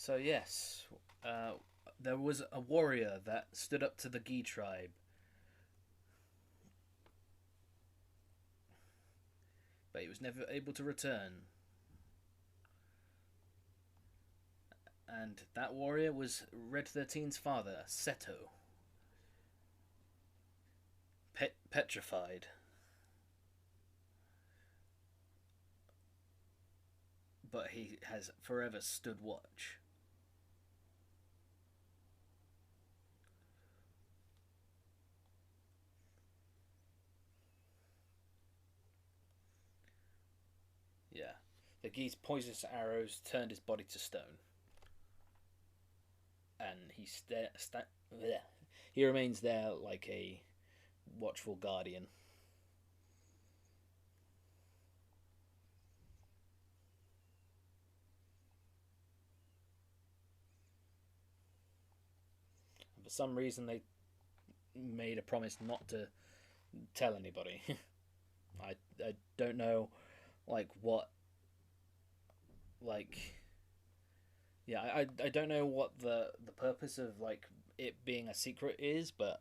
So yes, there was a warrior that stood up to the Gi tribe. But he was never able to return. And that warrior was Red 13's father, Seto. Petrified. But he has forever stood watch. Yeah. The Gi's poisonous arrows turned his body to stone. And he remains there like a watchful guardian. And for some reason, they made a promise not to tell anybody. I don't know, like what, like, yeah, I don't know what the purpose of like it being a secret is, but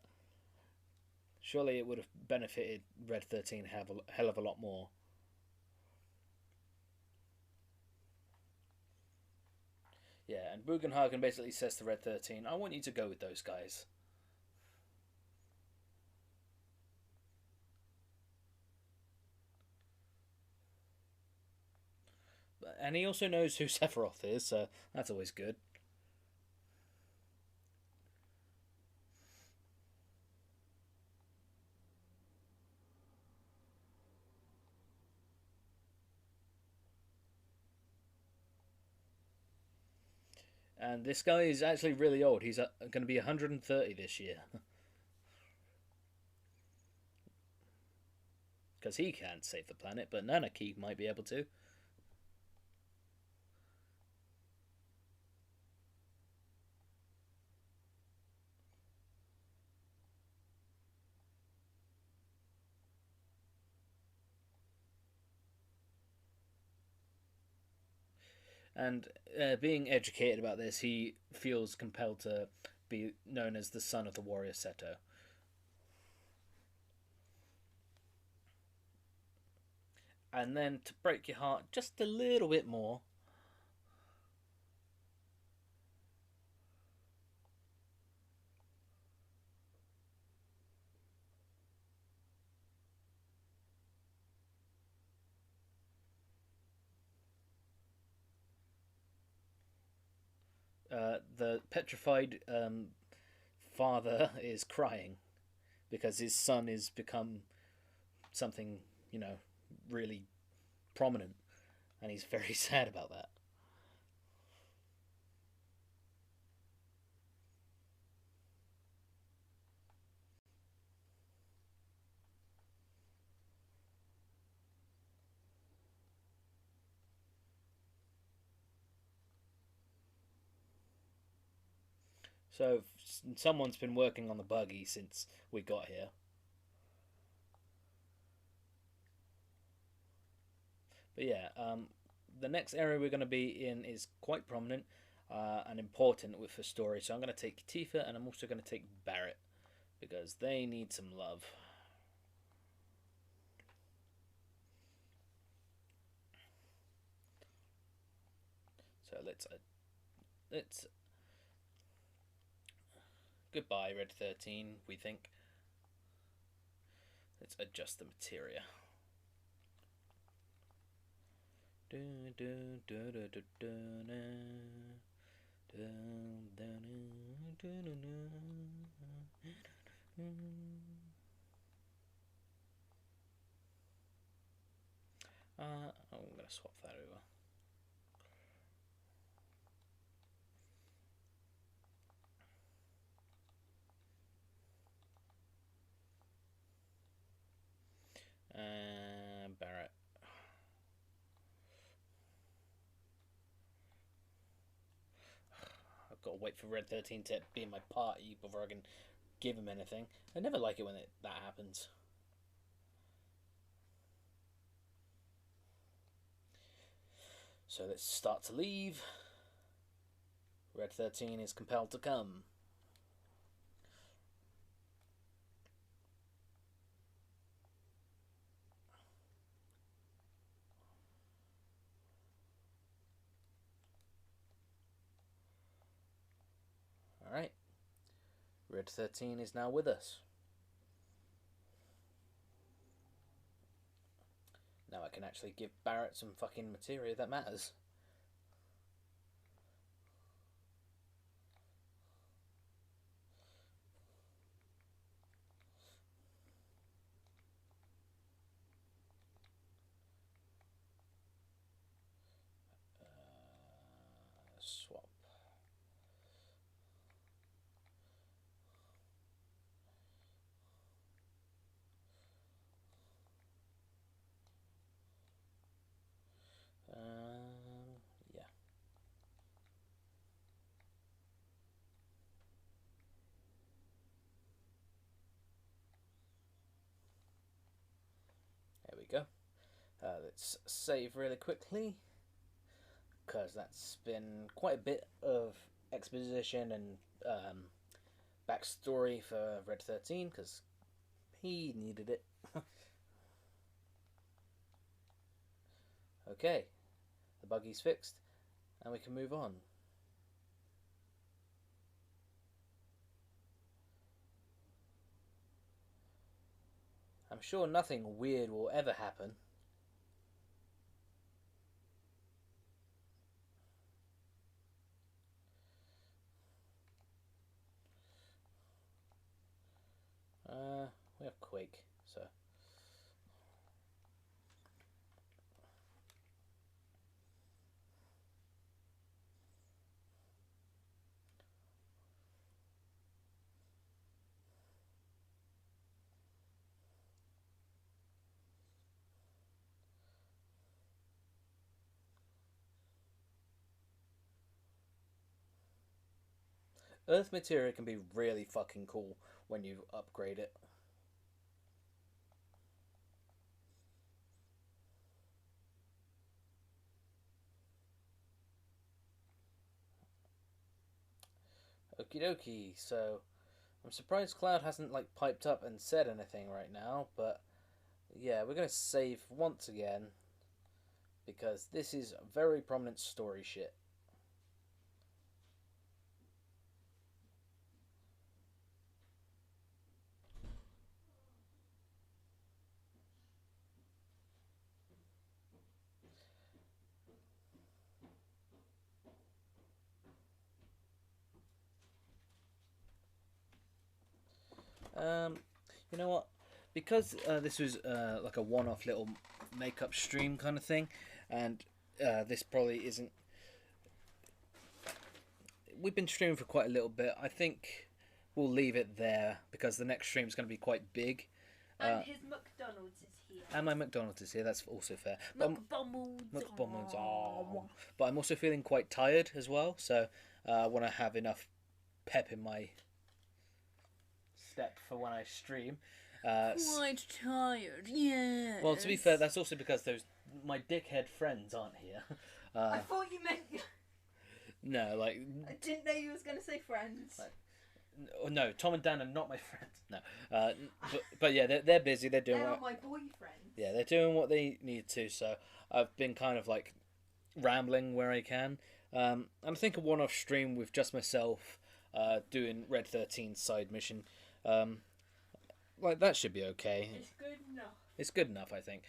surely it would have benefited Red 13 hell of a lot more. Yeah, and Bugenhagen basically says to Red 13, I want you to go with those guys. And he also knows who Sephiroth is, so that's always good. And this guy is actually really old. He's going to be 130 this year. Because he can't save the planet, but Nanaki might be able to. And being educated about this, he feels compelled to be known as the son of the warrior Seto. And then to break your heart just a little bit more, the petrified father is crying because his son has become something, really prominent, and he's very sad about that. So someone's been working on the buggy since we got here. But yeah, the next area we're going to be in is quite prominent and important with the story. So I'm going to take Tifa and I'm also going to take Barrett because they need some love. So let's goodbye Red 13. We think. Let's adjust the materia. I'm gonna swap that over. Barrett. I've got to wait for Red 13 to be in my party before I can give him anything. I never like it when that happens. So let's start to leave. Red 13 is compelled to come. Alright. Red 13 is now with us. Now I can actually give Barrett some fucking materia that matters. Swap. Yeah. There we go. Let's save really quickly, because that's been quite a bit of exposition and backstory for Red 13, because he needed it. Okay, the buggy's fixed, and we can move on. I'm sure nothing weird will ever happen. We have Quake, so... Earth materia can be really fucking cool when you upgrade it. Okie dokie, so I'm surprised Cloud hasn't like piped up and said anything right now, but yeah, we're gonna save once again because this is very prominent story shit. You know what? Because this was like a one-off little makeup stream kind of thing, and this probably isn't... We've been streaming for quite a little bit. I think we'll leave it there because the next stream is going to be quite big. And his McDonald's is here. And my McDonald's is here, that's also fair. McDonald's. But I'm also feeling quite tired as well, so I want to have enough pep in my step for when I stream. Quite tired, yeah. Well, to be fair, that's also because my dickhead friends aren't here. I thought you meant... No, like... I didn't know you was going to say friends. No, Tom and Dan are not my friends. No. But yeah, they're busy. They're doing... They're my boyfriends. Yeah, they're doing what they need to, so I've been kind of like rambling where I can. And I think a one-off stream with just myself doing Red 13 side mission. Like, that should be okay. It's good enough. It's good enough, I think.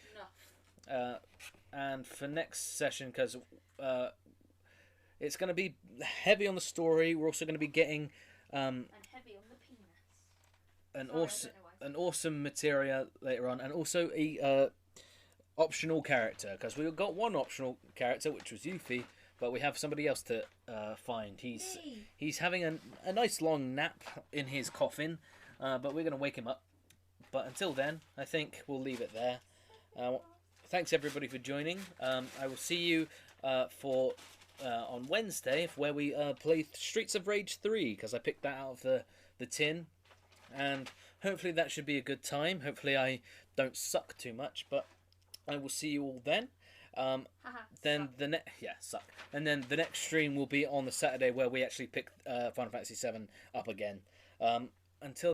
Enough. And for next session, because it's going to be heavy on the story, we're also going to be getting And heavy on the penis. an awesome materia later on, and also a optional character, because we've got one optional character, which was Yuffie, but we have somebody else to find. He's having a nice long nap in his coffin, but we're going to wake him up. But until then, I think we'll leave it there. Thanks everybody for joining. I will see you on Wednesday, where we play Streets of Rage 3, because I picked that out of the tin, and hopefully that should be a good time. Hopefully I don't suck too much, but I will see you all then. Then suck. And then the next stream will be on the Saturday, where we actually pick Final Fantasy VII up again. Until